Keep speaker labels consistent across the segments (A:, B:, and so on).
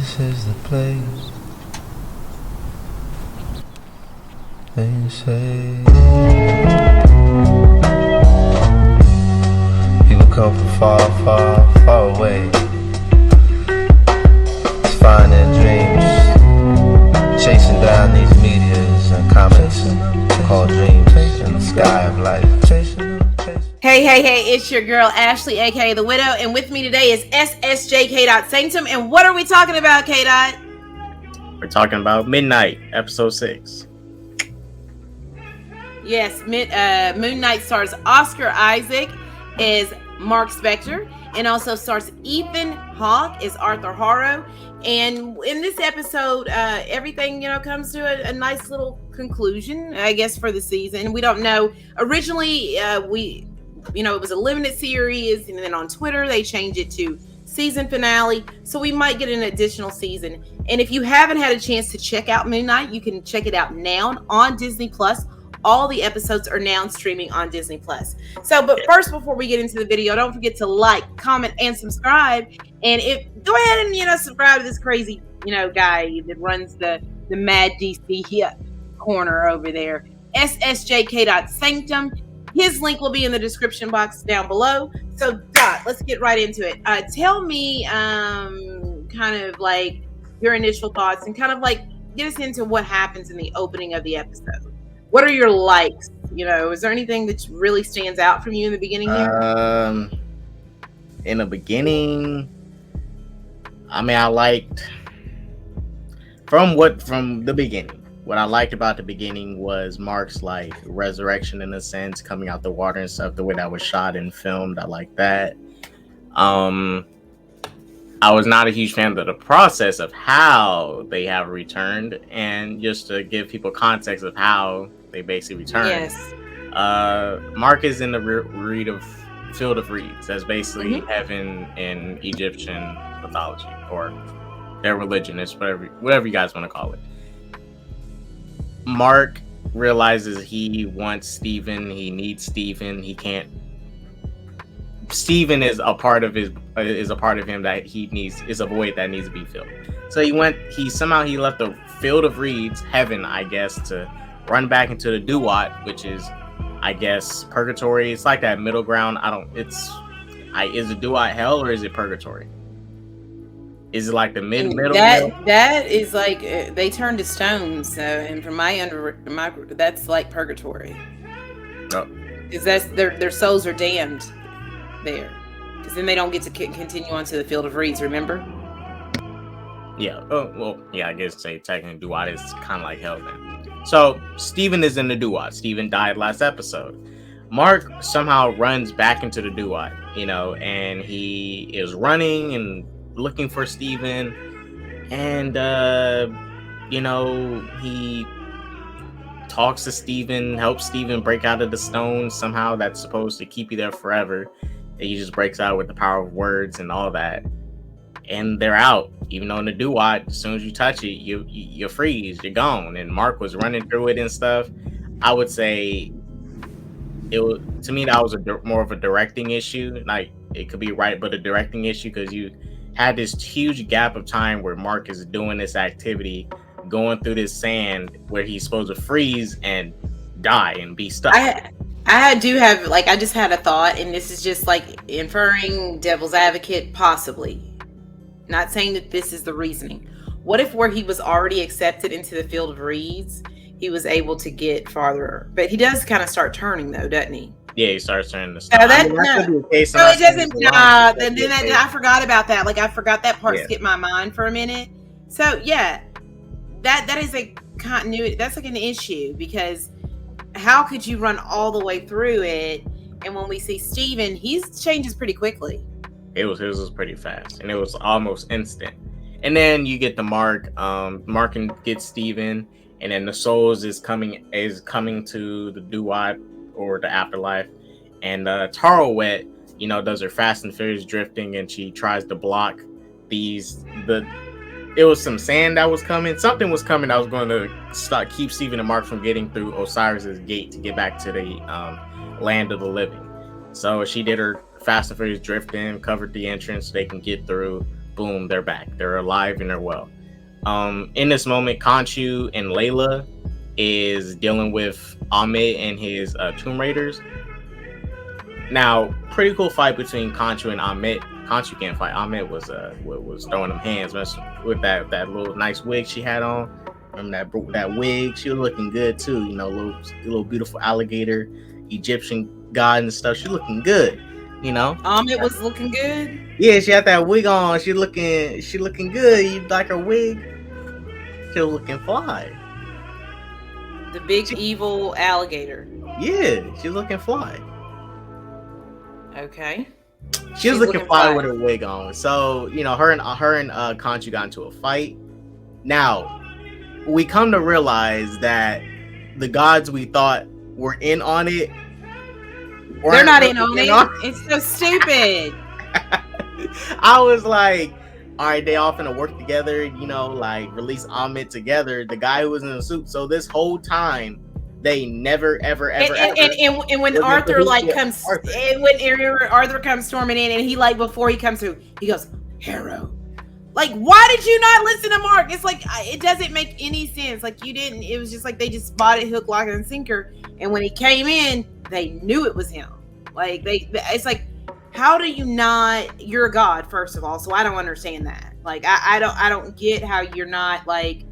A: This is the place they say people come from far, far, far away to find their dreams, chasing down these meteors and comets called dreams in the sky of life.
B: Hey, it's your girl Ashley, aka The Widow, and with me today is ssjk-dots Sanctum. And what are we talking about, K-Dot?
C: We're talking about Midnight, episode 6.
B: Yes, Moon Knight stars Oscar Isaac as Mark Spector, and also stars Ethan Hawke as Arthur Harrow. And in this episode, everything comes to a nice little conclusion, I guess, for the season. We don't know. Originally, it was a limited series, and then on Twitter they changed it to season finale, so we might get an additional season. And if you haven't had a chance to check out Moon Knight, you can check it out now on Disney Plus. All the episodes are now streaming on Disney Plus. But first, before we get into the video, don't forget to like, comment, and subscribe. And go ahead and subscribe to this crazy guy that runs the Mad DC corner over there, ssjk.sanctum. His link will be in the description box down below. So, Dot, let's get right into it. Tell me kind of like your initial thoughts and kind of like get us into what happens in the opening of the episode. What are your likes? Is there anything that really stands out from you in the beginning here?
C: In the beginning, I liked from the beginning. What I liked about the beginning was Mark's like resurrection, in a sense, coming out the water and stuff. The way that was shot and filmed, I like that. I was not a huge fan of the process of how they have returned, and just to give people context of how they basically returned.
B: Yes.
C: Mark is in the field of reeds. That's basically heaven in Egyptian mythology, or their religion. It's whatever you guys want to call it. Mark realizes he wants Steven. He needs Steven. He can't. Steven is a part of him that he needs, is a void that needs to be filled. So he left the field of reeds, heaven, I guess, to run back into the Duat, which is, I guess, purgatory. It's like that middle ground. Is it Duat hell or is it purgatory? Is it like the middle?
B: That is like they turn to stones. And from my that's like purgatory.
C: Oh.
B: Because that's their souls are damned there. Because then they don't get to continue on to the field of reeds. Remember?
C: Yeah. Oh well. Yeah. I guess technically Duat is kind of like hell then. So Steven is in the Duat. Steven died last episode. Mark somehow runs back into the Duat. And he is running and looking for Steven, and he talks to Steven, helps Steven break out of the stone somehow that's supposed to keep you there forever. And he just breaks out with the power of words and all that, and they're out. Even though in the Duat, as soon as you touch it, you freeze, you're gone. And Mark was running through it and stuff. I would say to me that was more of a directing issue. Like, it could be right, but a directing issue, because you had this huge gap of time where Mark is doing this activity, going through this sand where he's supposed to freeze and die and be stuck.
B: I do have, I just had a thought, and this is just like inferring devil's advocate, possibly. Not saying that this is the reasoning. What if where he was already accepted into the field of reeds, he was able to get farther? But he does kind of start turning, though, doesn't he?
C: Yeah, he starts turning the
B: stuff. It doesn't. I forgot about that. I forgot that part skipped my mind for a minute. So yeah, that is a continuity. That's like an issue, because how could you run all the way through it? And when we see Steven, he changes pretty quickly.
C: It was pretty fast, and it was almost instant. And then you get the Mark and get Steven, and then the souls is coming to the Duat, or the afterlife, and Tarowet, does her Fast and Furious drifting, and she tries to block it was some sand that was coming. Something was coming that was going to keep Steven and Mark from getting through Osiris's gate to get back to the land of the living. So she did her Fast and Furious drifting, covered the entrance so they can get through. boom, they're back. They're alive and they're well. In this moment, Khonshu and Layla is dealing with Ahmed and his Tomb Raiders. Now, pretty cool fight between Khonshu and Ahmed. Khonshu can't fight. Ahmed was throwing them hands with that little nice wig she had on. Remember that wig? She was looking good too. You know, little beautiful alligator Egyptian god and stuff. She looking good. You know,
B: Ahmed was looking good.
C: Yeah, she had that wig on. She looking good. You like her wig? She was looking fly.
B: The big evil alligator.
C: Yeah, she's looking fly.
B: Okay.
C: She was looking fly with her wig on. So, you know, her and Khonshu got into a fight. Now, we come to realize that the gods we thought were in on it,
B: they're not in on it. It's so stupid.
C: I was like, all right, they all finna work together, you know, like release Ahmed together, the guy who was in the suit. So this whole time, they never, ever.
B: And when Arthur comes, and when Arthur comes storming in, and he before he comes through, he goes, Harrow. Like, why did you not listen to Mark? It's like, it doesn't make any sense. Like, you didn't. It was just like they just bought it hook, line, and sinker. And when he came in, they knew it was him. Like it's like, how do you not? You're a god, first of all, so I don't understand that. Like, I don't get how you're not like,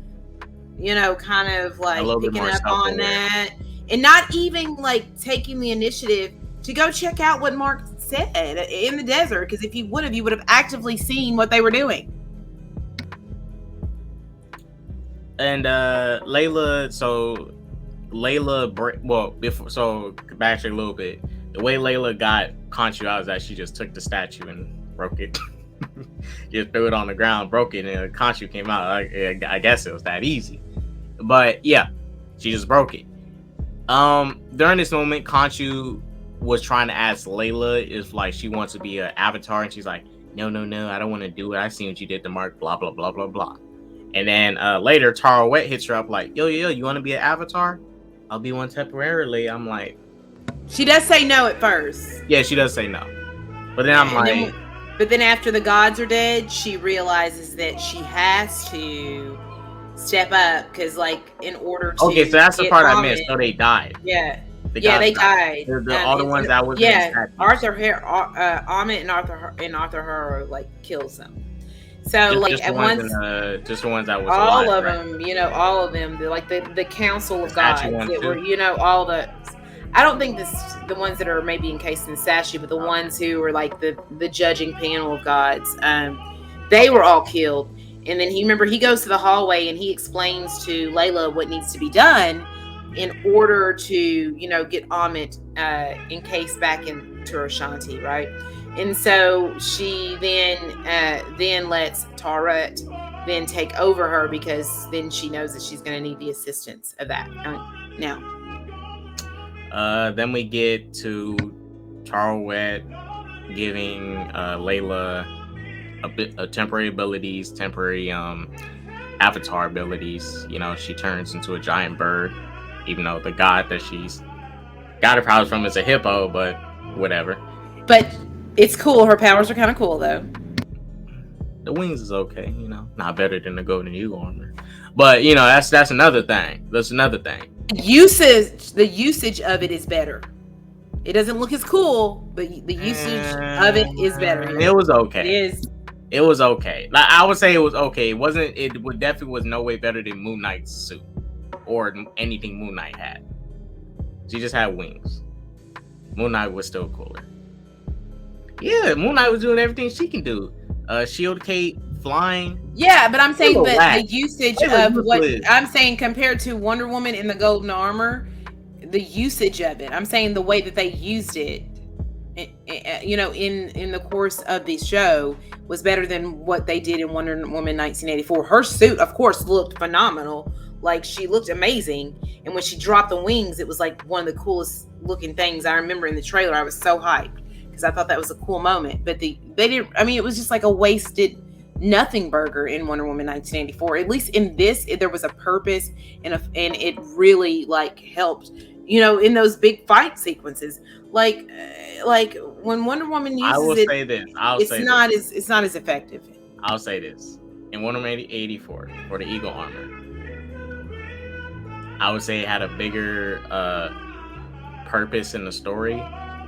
B: you know, kind of like picking up on that, and not even like taking the initiative to go check out what Mark said in the desert. Because if you would have actively seen what they were doing.
C: And Layla, backtrack a little bit. The way Layla got Khonshu out is that she just took the statue and broke it. Just threw it on the ground, broke it, and Khonshu came out. I guess it was that easy. But yeah, she just broke it. During this moment, Khonshu was trying to ask Layla if like she wants to be an avatar, and she's like, no, I don't want to do it. I seen what you did to Mark, blah, blah, blah, blah, blah. And then later, Tara Wet hits her up like, yo, you want to be an avatar? I'll be one temporarily. I'm like...
B: She does say no at first.
C: Yeah, she does say no. But then I'm like...
B: But then after the gods are dead, she realizes that she has to step up because, like, in order to...
C: Okay, so that's the part I missed. So they died.
B: Yeah. They died.
C: All the ones that was...
B: Yeah, Ahmed and Arthur Harrow, like, kills them. So just at once,
C: just the ones that was
B: all
C: alive,
B: of them, right? You know, all of them, like the council of gods that were, you know, all the. I don't think the ones that are maybe encased in statue, but the ones who were like the judging panel of gods, they were all killed. And then he goes to the hallway and he explains to Layla what needs to be done in order to, you know, get Ahmed encased back into Ashanti, right? And so she then lets Taret then take over her because then she knows that she's going to need the assistance of that. Now,
C: then we get to Taret giving Layla a temporary abilities, temporary avatar abilities. You know, she turns into a giant bird, even though the god that she's got her powers from is a hippo, but whatever.
B: But it's cool. Her powers are kind of cool, though.
C: The wings is okay, you know, not better than the golden eagle armor. But you know, that's another thing. That's another thing.
B: The usage of it is better. It doesn't look as cool, but the usage of it is better.
C: It was okay.
B: It is.
C: It was okay. Like, I would say it was okay. It wasn't. It definitely was no way better than Moon Knight's suit or anything Moon Knight had. She just had wings. Moon Knight was still cooler. Yeah, Moon Knight was doing everything she can do. Shield cape, flying.
B: Yeah, but I'm saying that the usage of what I'm saying compared to Wonder Woman in the golden armor, the usage of it. I'm saying the way that they used it, you know, in the course of the show was better than what they did in Wonder Woman 1984. Her suit, of course, looked phenomenal. Like, she looked amazing. And when she dropped the wings, it was like one of the coolest looking things I remember in the trailer. I was so hyped because I thought that was a cool moment. But they didn't, I mean, it was just like a wasted nothing burger in Wonder Woman 1984. At least in this, there was a purpose and it really like helped, you know, in those big fight sequences. Like when Wonder Woman uses
C: I will
B: it,
C: say this.
B: It's not as effective.
C: I'll say this. In Wonder Woman 84, for the Eagle armor, I would say it had a bigger purpose in the story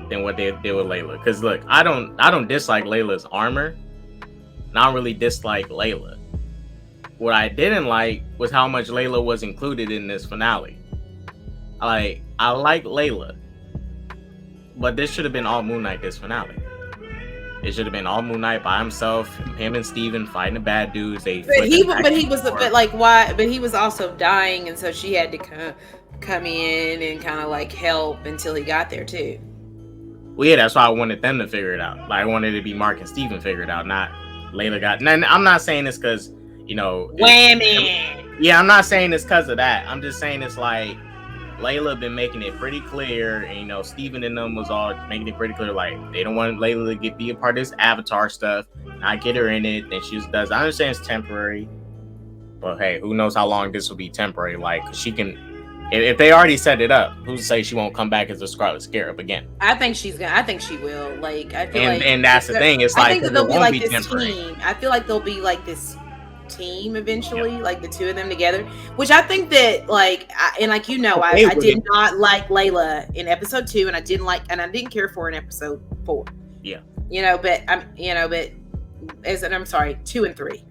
C: than what they did with Layla. Because look, I don't dislike Layla's armor. And I don't really dislike Layla. What I didn't like was how much Layla was included in this finale. I like Layla, but this should have been all Moon Knight this finale. It should have been all Moon Knight by himself, him and Steven fighting the bad dudes. But he
B: was also dying, and so she had to come in and kind of like help until he got there too.
C: Well, yeah, that's why I wanted them to figure it out. Like, I wanted it to be Mark and Steven figure it out, not Layla got. And I'm not saying this because, you know,
B: whammy.
C: Yeah, I'm not saying this because of that. I'm just saying it's like Layla been making it pretty clear, and you know, Steven and them was all making it pretty clear, like they don't want Layla to be a part of this Avatar stuff. I get her in it, and she just does. I understand it's temporary, but hey, who knows how long this will be temporary? Like, she can, if they already set it up, who's to say she won't come back as a Scarlet Scarab again?
B: I think she will. Like, I feel
C: and that's the thing. It's like,
B: I think that they'll be like this
C: temporary.
B: team. I feel like they'll be like this team eventually, like the two of them together, which I think that like I did not like Layla in episode 2, and I didn't care for her in episode 4.
C: Yeah,
B: but 2 and 3.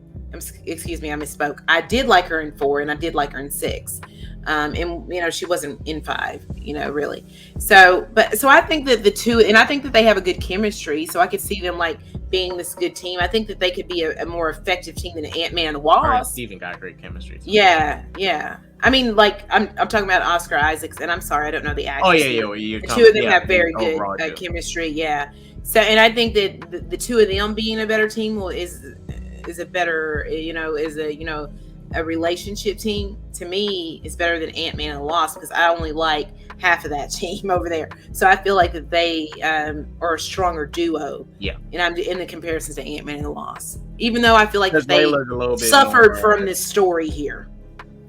B: Excuse me, I misspoke. I did like her in 4, and I did like her in 6. And she wasn't in 5, really. So I think that the two, and I think that they have a good chemistry. So I could see them like being this good team. I think that they could be a more effective team than Ant-Man and the Wasp.
C: Steven got great chemistry too.
B: Yeah. I mean, like I'm talking about Oscar Isaacs, and I'm sorry, I don't know the actors.
C: Oh yeah.
B: The two of them have very good chemistry. Yeah. So, and I think that the two of them being a better team is a better, a relationship team, to me, is better than Ant-Man and the Wasp, because I only like half of that team over there. So I feel like that they are a stronger duo.
C: Yeah.
B: And I'm in the comparisons to Ant-Man and the Wasp, even though I feel like they
C: suffered
B: suffered from this story here.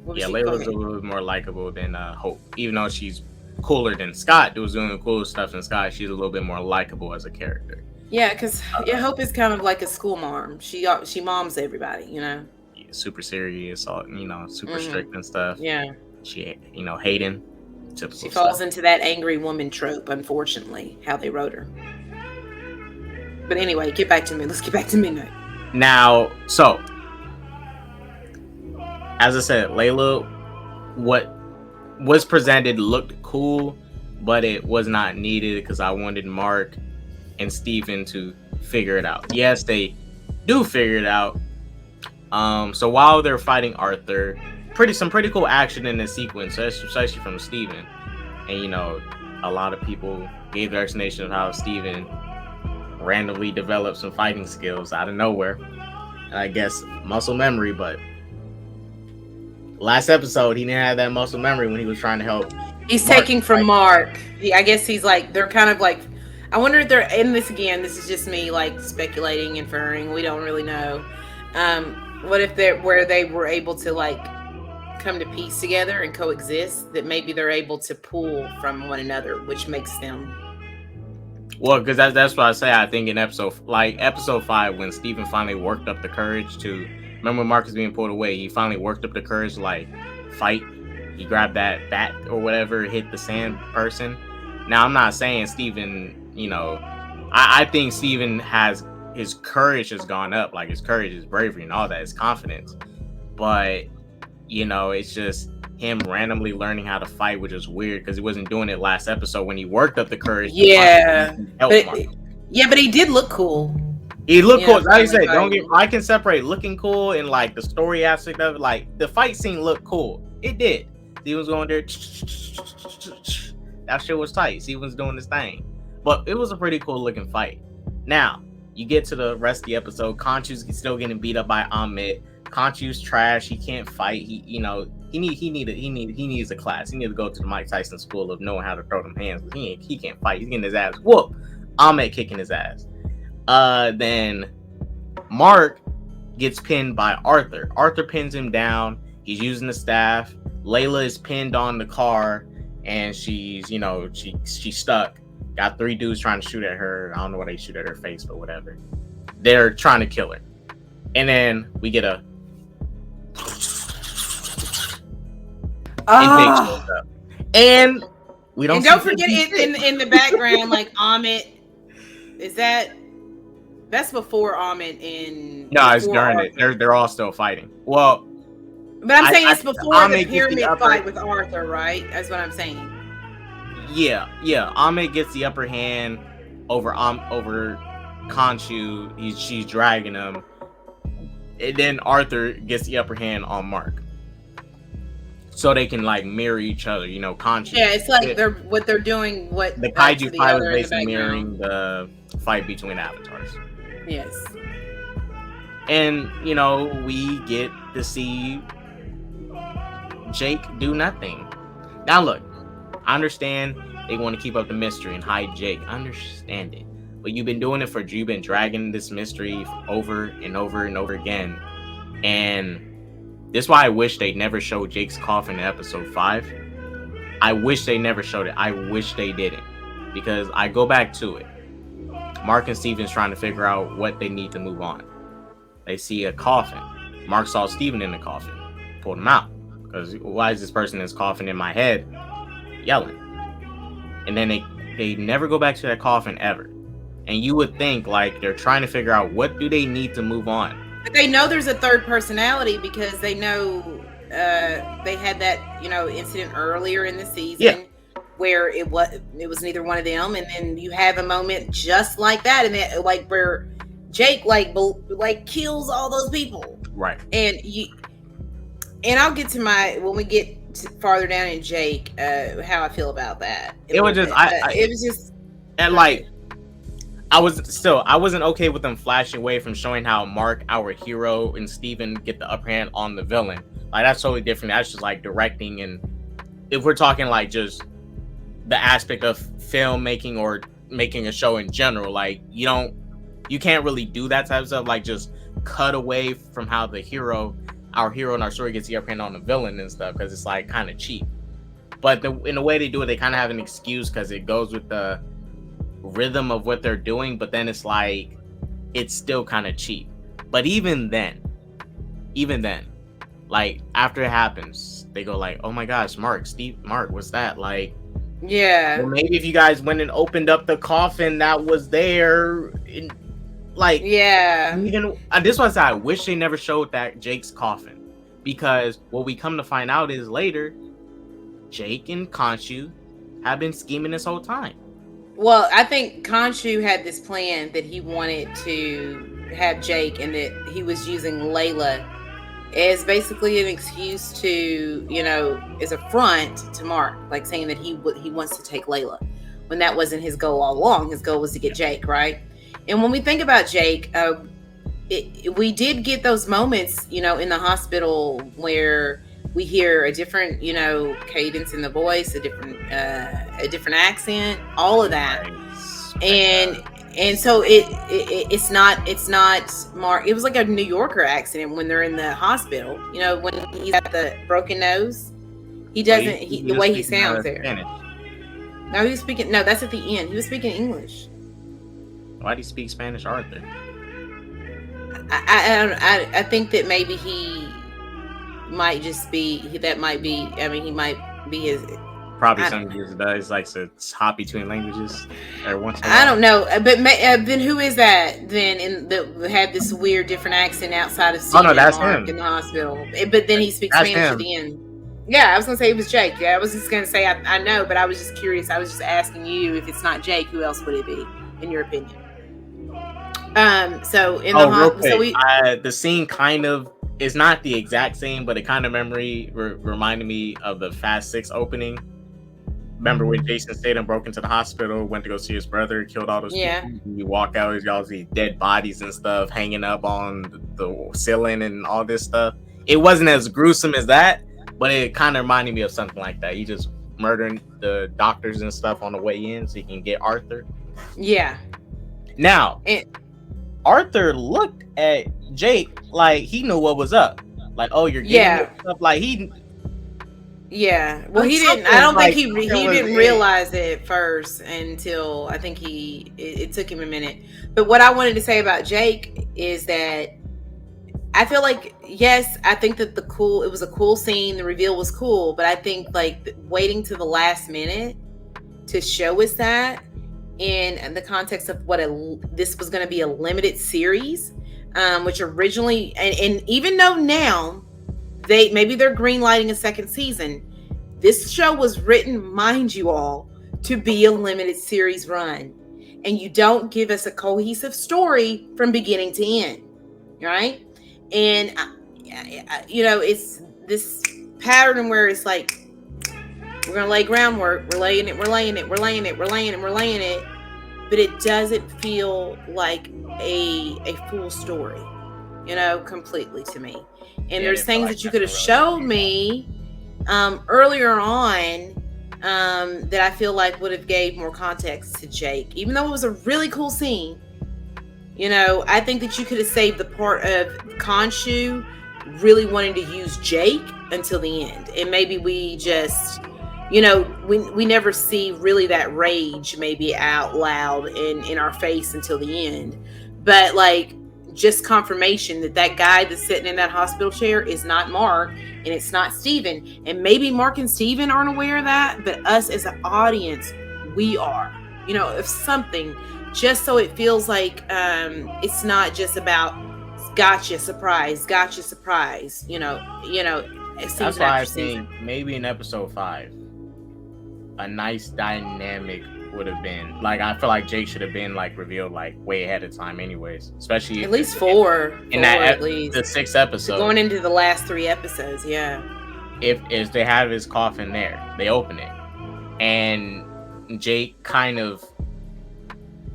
C: Layla's a little bit more likable than Hope, even though she's cooler than Scott, who was doing the cooler stuff than Scott. She's a little bit more likable as a character.
B: Yeah, because Hope is kind of like a school mom. She moms everybody,
C: Yeah, super serious, super strict and stuff.
B: Yeah.
C: She, Hayden.
B: She falls into that angry woman trope, unfortunately, how they wrote her. But anyway, get back to me. Let's get back to Midnight.
C: Now, so, as I said, Layla, what was presented looked cool, but it was not needed because I wanted Mark and Steven to figure it out. Yes, they do figure it out. So while they're fighting Arthur, some pretty cool action in this sequence, especially from Steven. And a lot of people gave their explanation of how Steven randomly developed some fighting skills out of nowhere. And I guess muscle memory, but last episode he didn't have that muscle memory when he was trying to help.
B: He's taking from Mark. I guess he's like, they're kind of like, I wonder if they're in this again. This is just me like speculating, inferring. We don't really know. What if where they were able to like come to peace together and coexist, that maybe they're able to pull from one another, which makes them.
C: Well, because that's what I say. I think in episode 5, when Steven finally worked up the courage to, remember when Mark was being pulled away, he finally worked up the courage to like fight. He grabbed that bat or whatever, hit the sand person. Now I'm not saying Steven, I think Steven his courage has gone up, like his courage, his bravery and all that, his confidence. But, it's just him randomly learning how to fight, which is weird because he wasn't doing it last episode when he worked up the courage.
B: Yeah. But he did look cool.
C: He looked cool. Like I said, I can separate looking cool and like the story aspect of it. Like the fight scene looked cool. It did. He was going there. That shit was tight. He was doing his thing. But it was a pretty cool looking fight. Now, you get to the rest of the episode. Khonshu's still getting beat up by Amit. Khonshu's trash. He can't fight. He needs a class. He needs to go to the Mike Tyson school of knowing how to throw them hands. He can't fight. He's getting his ass whooped. Amit kicking his ass. Then Mark gets pinned by Arthur. Arthur pins him down. He's using the staff. Layla is pinned on the car, and she's stuck. Got 3 dudes trying to shoot at her. I don't know why they shoot at her face, but whatever. They're trying to kill her. And then we get a
B: Oh.
C: and we don't.
B: And don't forget it in the background, like Amit. Is that's before Amit in?
C: No, it's during it. They're all still fighting. Well,
B: but I'm saying it's before
C: Amit
B: the pyramid fight with Arthur, right? That's what I'm saying.
C: Yeah. Amit gets the upper hand over Khonshu. She's dragging him, and then Arthur gets the upper hand on Mark. So they can like mirror each other, you know, Khonshu.
B: Yeah, it's like they're doing what
C: the kaiju fight was basically mirroring the fight between avatars.
B: Yes.
C: And you know, we get to see Jake do nothing. Now look, I understand they want to keep up the mystery and hide Jake. I understand it. But you've been dragging this mystery over and over and over again. And this is why I wish they never showed Jake's coffin in episode 5. I wish they never showed it. I wish they didn't. Because I go back to it. Mark and Steven's trying to figure out what they need to move on. They see a coffin. Mark saw Steven in the coffin. Pulled him out. Because why is this person in his coffin in my head yelling? And then they never go back to that coffin ever. And you would think like they're trying to figure out what do they need to move on.
B: But they know there's a third personality because they know they had that, you know, incident earlier in the season where it was neither one of them, and then you have a moment just like that, and then like where Jake like kills all those people,
C: right?
B: And I'll get to when we get farther down in Jake how I feel about that.
C: It was just it was just and like. I wasn't okay with them flashing away from showing how Mark, our hero, and Steven get the upper hand on the villain. Like that's totally different. That's just like directing, and if we're talking like just the aspect of filmmaking or making a show in general, like you can't really do that type of stuff. Like just cut away from how the hero, our hero in our story, gets the upper hand on the villain and stuff because it's like kind of cheap. But in the way they do it, they kind of have an excuse because it goes with the rhythm of what they're doing, but then it's like it's still kind of cheap. But even then, like after it happens, they go like, oh my gosh, Mark, what's that? Like,
B: yeah,
C: well, maybe if you guys went and opened up the coffin that was there, like, yeah, even this was I wish they never showed that Jake's coffin, because what we come to find out is later Jake and Khonshu have been scheming this whole time.
B: Well, I think Khonshu had this plan that he wanted to have Jake, and that he was using Layla as basically an excuse to, you know, as a front to Mark, like saying that he wants to take Layla, when that wasn't his goal all along. His goal was to get Jake, right? And when we think about Jake, we did get those moments, you know, in the hospital where we hear a different, you know, cadence in the voice, a different accent, all of that, and so it's not Mark. It was like a New Yorker accent when they're in the hospital. You know, when he's got the broken nose, he doesn't. The way he sounds there. Spanish. No, he was speaking. No, that's at the end. He was speaking English.
C: Why do you speak Spanish, Arthur?
B: I think that maybe he might just be, that might be, I mean, he might be his,
C: probably some of his does like to hop between languages every once in a
B: while. I don't know, but
C: then
B: who is that then had this weird different accent outside of Stephen
C: that's him
B: in the hospital, but then he speaks Spanish at the end. Yeah, I was gonna say it was Jake. Yeah, I was just gonna say I know, but I was just curious. I was just asking you, if it's not Jake, who else would it be in your opinion? So in
C: the scene kind of is not the exact same, but it kind of reminded me of the Fast 6 opening. Remember when Jason Statham broke into the hospital, went to go see his brother, killed all those people? You walk out, y'all see dead bodies and stuff hanging up on the ceiling and all this stuff. It wasn't as gruesome as that, but it kind of reminded me of something like that. He just murdering the doctors and stuff on the way in so he can get Arthur.
B: Yeah.
C: Now, Arthur looked at Jake like he knew what was up. Like, oh, you're getting stuff. Like he.
B: Yeah. Well, he didn't. I don't think he didn't realize it at first until I think it took him a minute. But what I wanted to say about Jake is that I feel like, yes, I think that it was a cool scene. The reveal was cool, but I think like waiting to the last minute to show us that in the context of what this was going to be a limited series, which originally, and even though now they're greenlighting a second season, this show was written, mind you all, to be a limited series run, and you don't give us a cohesive story from beginning to end, right? And it's this pattern where it's like, we're gonna lay groundwork, we're laying it, but it doesn't feel like a full story, completely to me. And there's things that you could have showed me earlier on that I feel like would have gave more context to Jake, even though it was a really cool scene. I think that you could have saved the part of Khonshu really wanting to use Jake until the end, and maybe we just, we never see really that rage maybe out loud in our face until the end, but like just confirmation that guy that's sitting in that hospital chair is not Mark and it's not Steven, and maybe Mark and Steven aren't aware of that, but us as an audience, we are, of something, just so it feels like it's not just about gotcha surprise.
C: That's why I think maybe in episode 5 a nice dynamic would have been, like, I feel like Jake should have been like revealed like way ahead of time anyways, especially
B: at least four
C: in that
B: at least
C: the 6th episode,
B: going into the last 3 episodes.
C: If they have his coffin there, they open it and Jake kind of,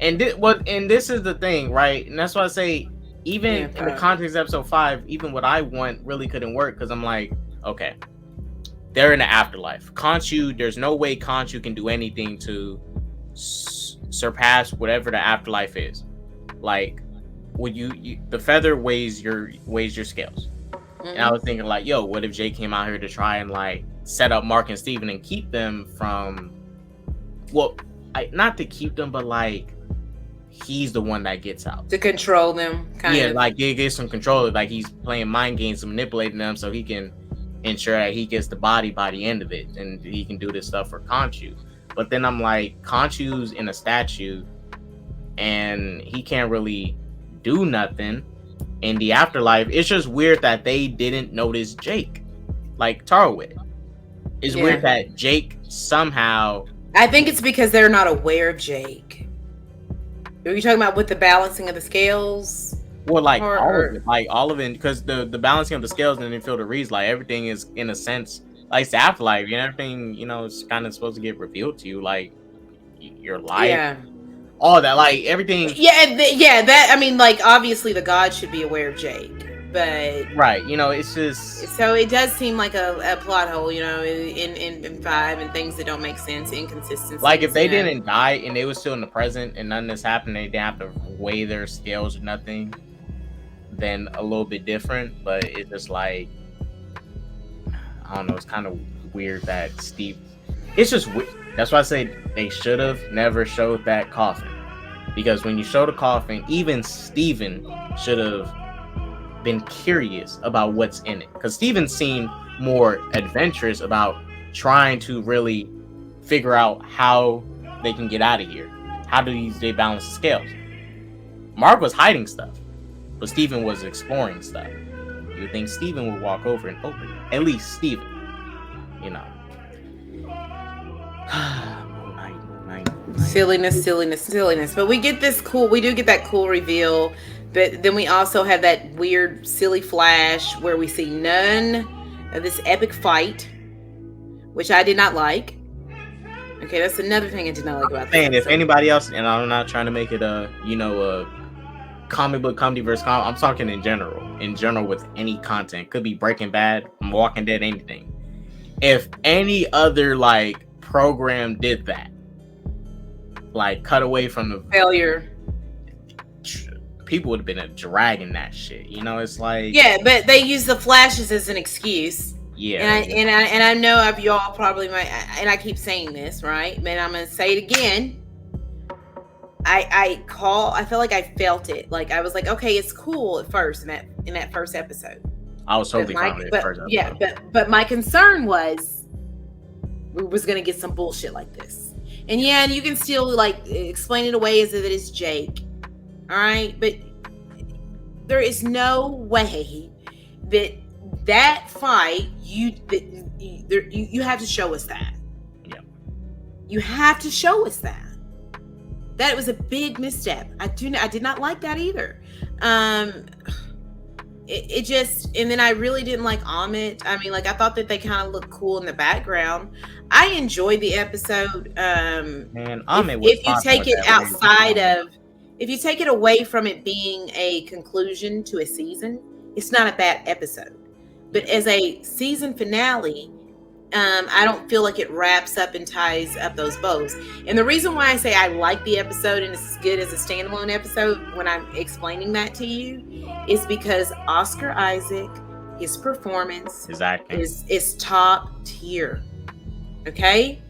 C: and this is the thing, right? And that's why I say, even in the context of episode 5, even what I want really couldn't work, because I'm like, okay, they're in the afterlife. Khonshu, there's no way Khonshu can do anything to surpass whatever the afterlife is. Like, would you the feather weighs your scales. Mm-hmm. And I was thinking like, yo, what if Jake came out here to try and like set up Mark and Steven and keep them from, well, not to keep them, but like he's the one that gets out
B: to control them, kind of.
C: Like he gets some control, like he's playing mind games and manipulating them so he can ensure that he gets the body by the end of it, and he can do this stuff for Khonshu. But then I'm like, Khonshu's in a statue and he can't really do nothing in the afterlife. It's just weird that they didn't notice Jake, like Tarwit. It's weird that Jake somehow,
B: I think it's because they're not aware of Jake. Are you talking about with the balancing of the scales?
C: Well, like all of it, because the balancing of the scales and then Field of Reeds, like everything is in a sense like it's the afterlife, and everything, it's kind of supposed to get revealed to you, like your life, all that, like everything.
B: That, I mean, like obviously the gods should be aware of Jake, but
C: right, it's just,
B: so it does seem like a plot hole, in 5, and things that don't make sense, inconsistencies.
C: Like if they didn't die and they were still in the present and none of this happened, they didn't have to weigh their scales or nothing, then a little bit different. But it's just like, I don't know, it's kind of weird that Steve, it's just weird. That's why I say they should have never showed that coffin, because when you show the coffin, even Steven should have been curious about what's in it, because Steven seemed more adventurous about trying to really figure out how they can get out of here. How do they balance the scales? Mark was hiding stuff, but Steven was exploring stuff. You would think Steven would walk over and open it. At least Steven,
B: Silliness. But we get that cool reveal. But then we also have that weird, silly flash where we see none of this epic fight, which I did not like. Okay, that's another thing I did not like about this.
C: And if anybody else, and I'm not trying to make it a comic book comedy versus comic, I'm talking in general with any content. Could be Breaking Bad, Walking Dead, anything. If any other like program did that, like cut away from the
B: failure,
C: people would have been dragging that shit. It's like,
B: but they use the flashes as an excuse. And I know of y'all probably might, and I keep saying this, right? But I'm gonna say it again. I feel like I felt it. Like I was like, okay, it's cool at first, in that first episode.
C: I was totally fine with the first episode.
B: Yeah, but my concern was we was gonna get some bullshit like this. And yeah, you can still like explain it away as if it is Jake. All right, but there is no way that fight you have to show us that.
C: Yeah.
B: You have to show us that. That was a big misstep. I did not like that either. It just, and then I really didn't like Amit. I mean, like, I thought that they kind of looked cool in the background. I enjoyed the episode.
C: And Amit was
B: if you take it outside of, if you take it away from it being a conclusion to a season, it's not a bad episode. But as a season finale, I don't feel like it wraps up and ties up those bows. And the reason why I say I like the episode and it's as good as a standalone episode when I'm explaining that to you is because Oscar Isaac, his performance is top tier. Okay?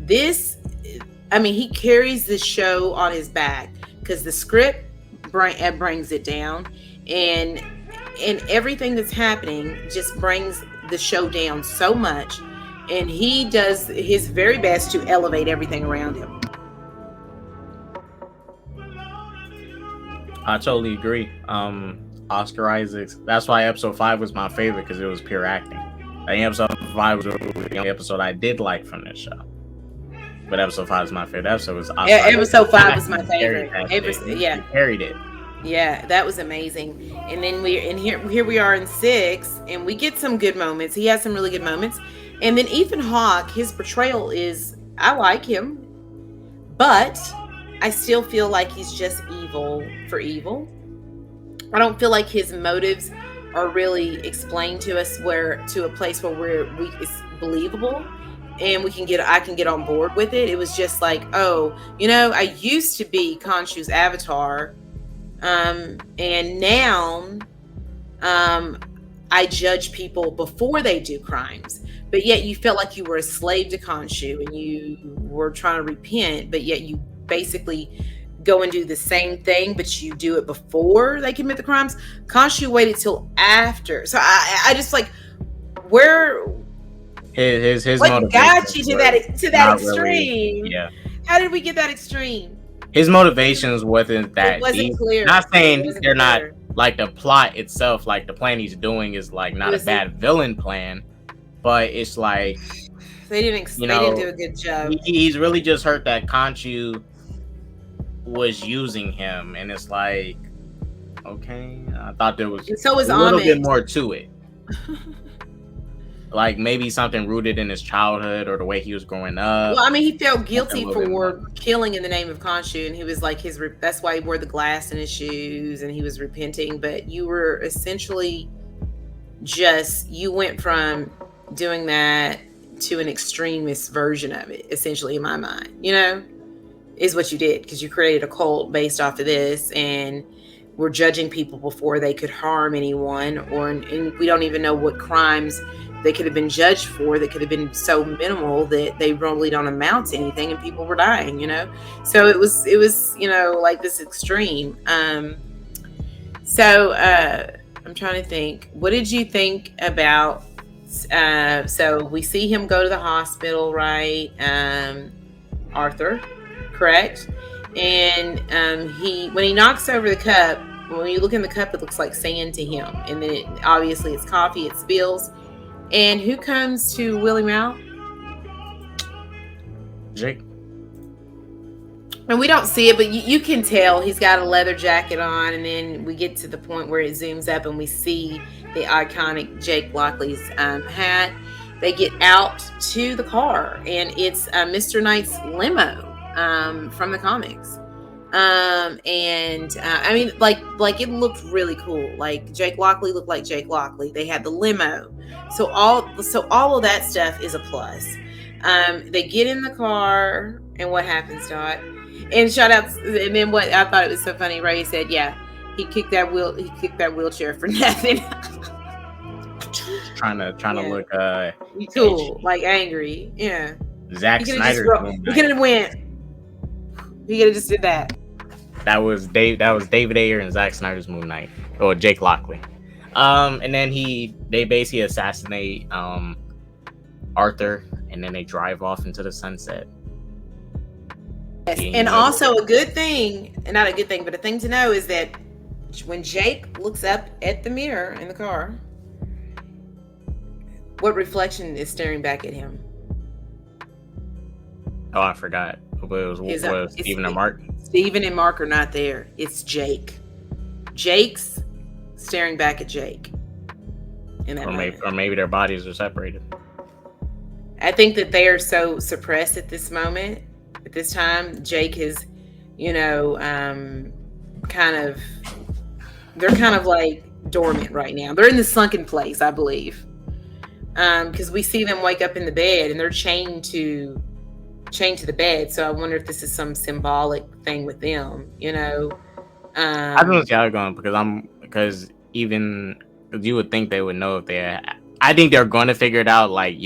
B: He carries this show on his back because the script brings it down, and everything that's happening just brings the show down so much, and he does his very best to elevate everything around him.
C: I totally agree. Oscar Isaac, that's why episode 5 was my favorite, because it was pure acting. I think episode 5 was the only episode I did like from this show. But episode 5 is my favorite episode.
B: Episode 5 was my favorite.
C: He carried it.
B: Yeah, that was amazing. And then here we are in 6, and we get some good moments. He has some really good moments. And then Ethan Hawke, his portrayal is, I like him, but I still feel like he's just evil for evil. I don't feel like his motives are really explained to us to a place where it's believable and I can get on board with it. It was just like, oh, I used to be Khonshu's avatar. And now I judge people before they do crimes, but yet you felt like you were a slave to Khonshu and you were trying to repent, but yet you basically go and do the same thing, but you do it before they commit the crimes. Khonshu waited till after. So I just like, where
C: his
B: what got you to that extreme?
C: Really, yeah.
B: How did we get that extreme?
C: His motivations wasn't that
B: it wasn't
C: deep.
B: clear.
C: Not saying they're not, like, the plot itself, like the plan he's doing is like not a bad villain plan, but it's like
B: they didn't do a good job.
C: He's really just hurt that Khonshu was using him, and it's like, okay, I thought there was a little bit more to it. Like maybe something rooted in his childhood or the way he was growing up.
B: Well, I mean, he felt guilty for killing in the name of Khonshu, and he was like that's why he wore the glass in his shoes, and he was repenting. But you were essentially you went from doing that to an extremist version of it, essentially, in my mind, is what you did, because you created a cult based off of this, and we're judging people before they could harm anyone, and we don't even know what crimes they could have been judged for. They could have been so minimal that they really don't amount to anything, and people were dying, So it was, like this extreme. So I'm trying to think. What did you think about? So we see him go to the hospital, right? Arthur, correct? And when he knocks over the cup, when you look in the cup, it looks like sand to him, and then obviously it's coffee. It spills. And who comes to wheel him out?
C: Jake.
B: And we don't see it, but you can tell he's got a leather jacket on. And then we get to the point where it zooms up and we see the iconic Jake Lockley's hat. They get out to the car, and it's Mr. Knight's limo from the comics. I mean, like it looked really cool. Like Jake Lockley looked like Jake Lockley. They had the limo, so all of that stuff is a plus. They get in the car, and what happens, Dot? And shout out, and then what I thought it was so funny. Ray said, "Yeah, he kicked that wheelchair for nothing."
C: trying to look
B: cool,
C: edgy.
B: Like angry, yeah.
C: Zack Snyder.
B: He could have went. He could have just did that.
C: That was David Ayer and Zack Snyder's Moon Knight, or Jake Lockley. And then they basically assassinate Arthur, and then they drive off into the sunset.
B: Yes, and also a good thing, not a good thing, but a thing to know is that when Jake looks up at the mirror in the car, what reflection is staring back at him?
C: Oh, I forgot. Was Steven and Mark?
B: Steven and Mark are not there. It's Jake. Jake's staring back at Jake.
C: Or maybe their bodies are separated.
B: I think that they are so suppressed at this moment. At this time, Jake is, they're kind of like dormant right now. They're in the sunken place, I believe. Because we see them wake up in the bed and they're chained to the bed. So I wonder if this is some symbolic thing with them, I
C: don't know how it's going because you would think they would know if I think they're going to figure it out. Like,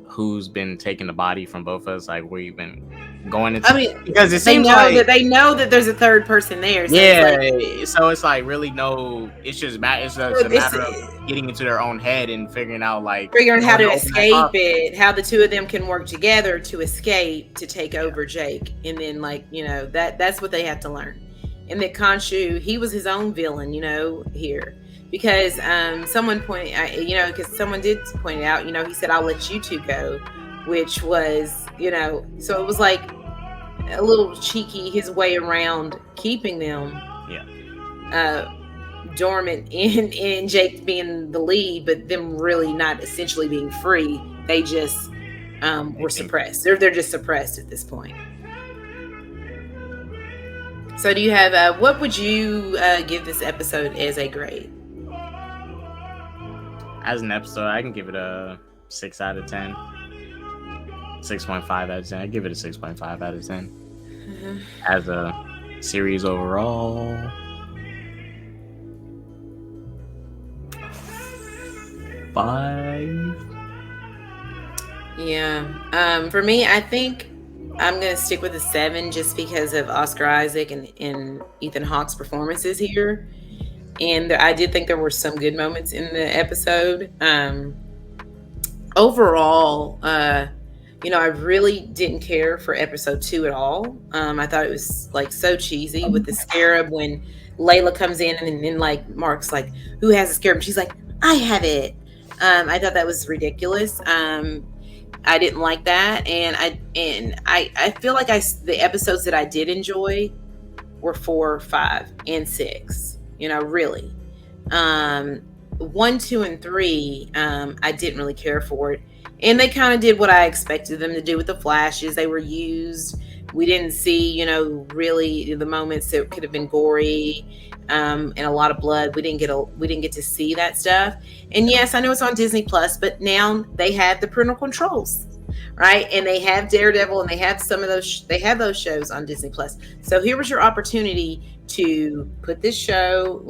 C: who's been taking the body from both of us? Like, we've been going into. Because it seems
B: that they know that there's a third person there. So
C: so it's like really no. It's just a matter of getting into their own head and figuring out
B: how to escape it. How the two of them can work together to escape to take over Jake, and then that's what they have to learn. And that Khonshu, he was his own villain, here. Because someone did point out, he said, "I'll let you two go," which was, so it was like a little cheeky his way around keeping them dormant in Jake being the lead, but them really not essentially being free. They just were suppressed. They're just suppressed at this point. So do you have what would you give this episode as a grade?
C: As an episode, I can give it a 6 out of 10. 6.5 out of 10. I give it a 6.5 out of 10. Mm-hmm. As a series overall, five.
B: Yeah. For me, I think I'm gonna stick with a 7 just because of Oscar Isaac and Ethan Hawke's performances here. And I did think there were some good moments in the episode. Overall, I really didn't care for episode 2 at all. I thought it was so cheesy with the scarab when Layla comes in and then Mark's like, "Who has a scarab?" And she's like, "I have it." I thought that was ridiculous. I didn't like that, and I feel like the episodes that I did enjoy were 4, 5, and 6. Really. 1, 2, and 3, I didn't really care for it. And they kind of did what I expected them to do with the flashes. They were used. We didn't see, really the moments that could have been gory, and a lot of blood. We didn't get to see that stuff. And yes, I know it's on Disney Plus, but now they have the parental controls, right? And they have Daredevil, and they have those shows on Disney Plus. So here was your opportunity to put this show,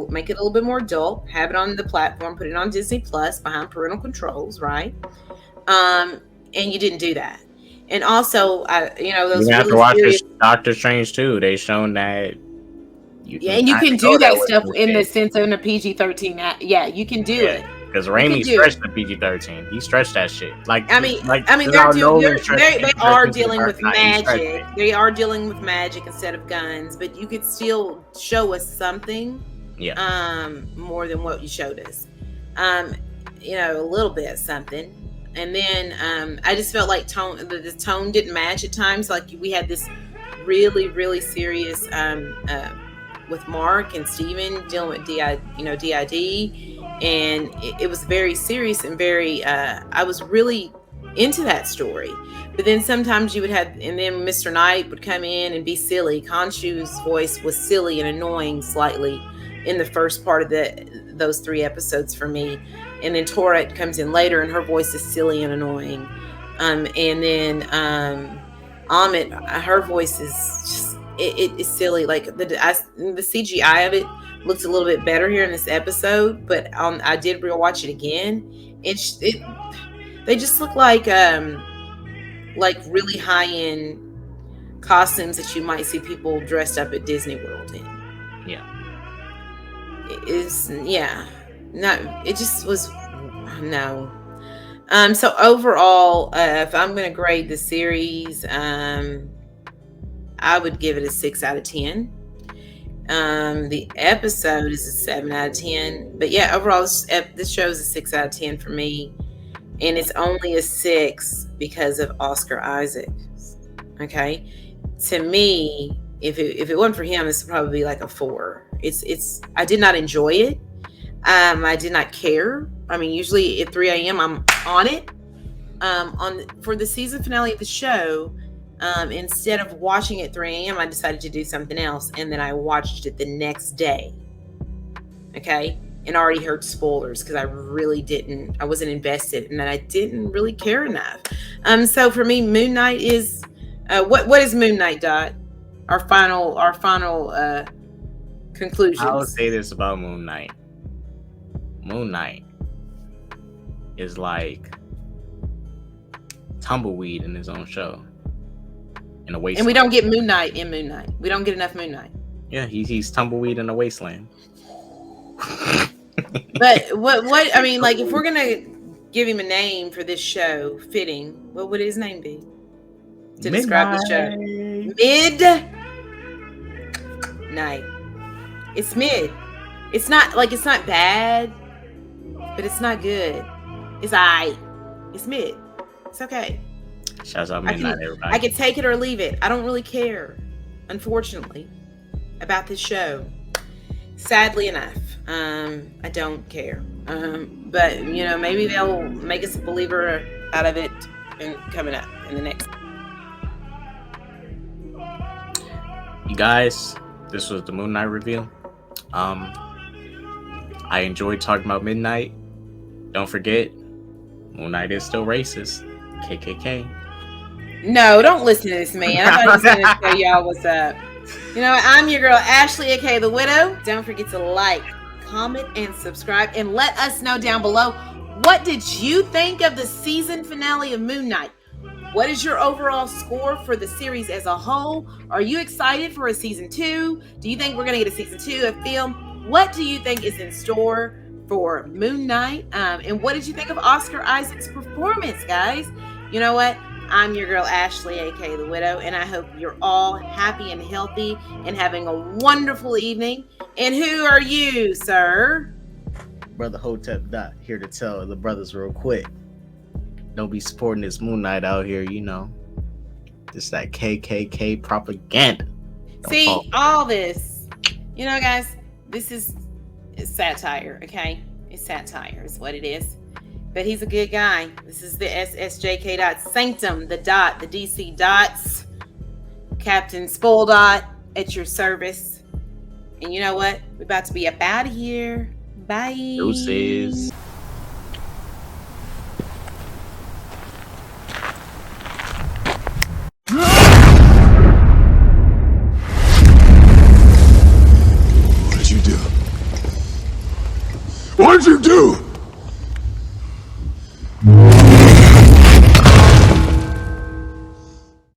B: make it a little bit more adult, have it on the platform, put it on Disney Plus behind parental controls, right? And you didn't do that. And also, those
C: you have to watch Doctor Strange too. They shown that.
B: You can do that stuff in the sense of a PG-13. Yeah, you can do it.
C: Because Raimi stretched the PG-13. He stretched that shit. They
B: are dealing with magic. They are dealing with magic instead of guns, but you could still show us something.
C: Yeah.
B: More than what you showed us. A little bit of something. And then I just felt like the tone didn't match at times. Like we had this really, really serious with Mark and Steven dealing with DID. And it was very serious and very, I was really into that story. But then sometimes you would have, and then Mr. Knight would come in and be silly. Khonshu's voice was silly and annoying slightly in the first part of those 3 episodes for me. And then Tourette comes in later and her voice is silly and annoying. And then Amit, her voice is just, it is silly. Like the CGI of it looks a little bit better here in this episode, but I did rewatch it again. They just look like really high-end costumes that you might see people dressed up at Disney World in.
C: Yeah.
B: is, yeah, not, it just was, no. So overall, if I'm going to grade the series, I would give it a 6 out of 10. The episode is a 7 out of 10, but yeah, overall this show is a 6 out of 10 for me, and it's only a 6 because of Oscar Isaac. Okay, to me, if it wasn't for him, this would probably be like a 4. It's I did not enjoy it. I did not care. I mean, usually at 3 a.m. I'm on it. For the season finale of the show, instead of watching at 3 a.m., I decided to do something else, and then I watched it the next day. Okay, and already heard spoilers because I wasn't invested, and I didn't really care enough. So for me, Moon Knight is what is Moon Knight, Dot? Our final conclusions.
C: I would say this about Moon Knight. Moon Knight is like tumbleweed in his own show. In a wasteland.
B: And we don't get Moon Knight in Moon Knight. We don't get enough Moon Knight.
C: Yeah, he's tumbleweed in a wasteland.
B: But what I mean, like, if we're gonna give him a name for this show, fitting, what would his name be to describe the show? Midnight. It's mid. It's not bad, but it's not good. It's aight. It's mid. It's okay.
C: Shouts out Midnight, everybody.
B: I could take it or leave it. I don't really care, unfortunately, about this show. Sadly enough, I don't care. But maybe they'll make us a believer out of it and coming up in the next.
C: You guys, this was the Moon Knight review. I enjoyed talking about Midnight. Don't forget, Moon Knight is still racist. KKK.
B: No, don't listen to this man. I thought he was going to tell y'all what's up. I'm your girl, Ashley, aka The Widow. Don't forget to like, comment, and subscribe. And let us know down below, what did you think of the season finale of Moon Knight? What is your overall score for the series as a whole? Are you excited for a season 2? Do you think we're going to get a season 2 of film? What do you think is in store for Moon Knight? And what did you think of Oscar Isaac's performance, guys? You know what? I'm your girl, Ashley, aka The Widow, and I hope you're all happy and healthy and having a wonderful evening. And who are you, sir?
C: Brother Hotep Dot here to tell the brothers real quick. Don't be supporting this Moon Knight out here, Just that KKK propaganda.
B: See, all this. Guys, this is satire, okay? It's satire is what it is. But he's a good guy. This is the ssjk-dots, Sanctum, the Dot, the DC Dots, Captain Spoildot at your service. And you know what? We're about to be up out of here. Bye.
C: Deuces.
D: What did you do? What did you do?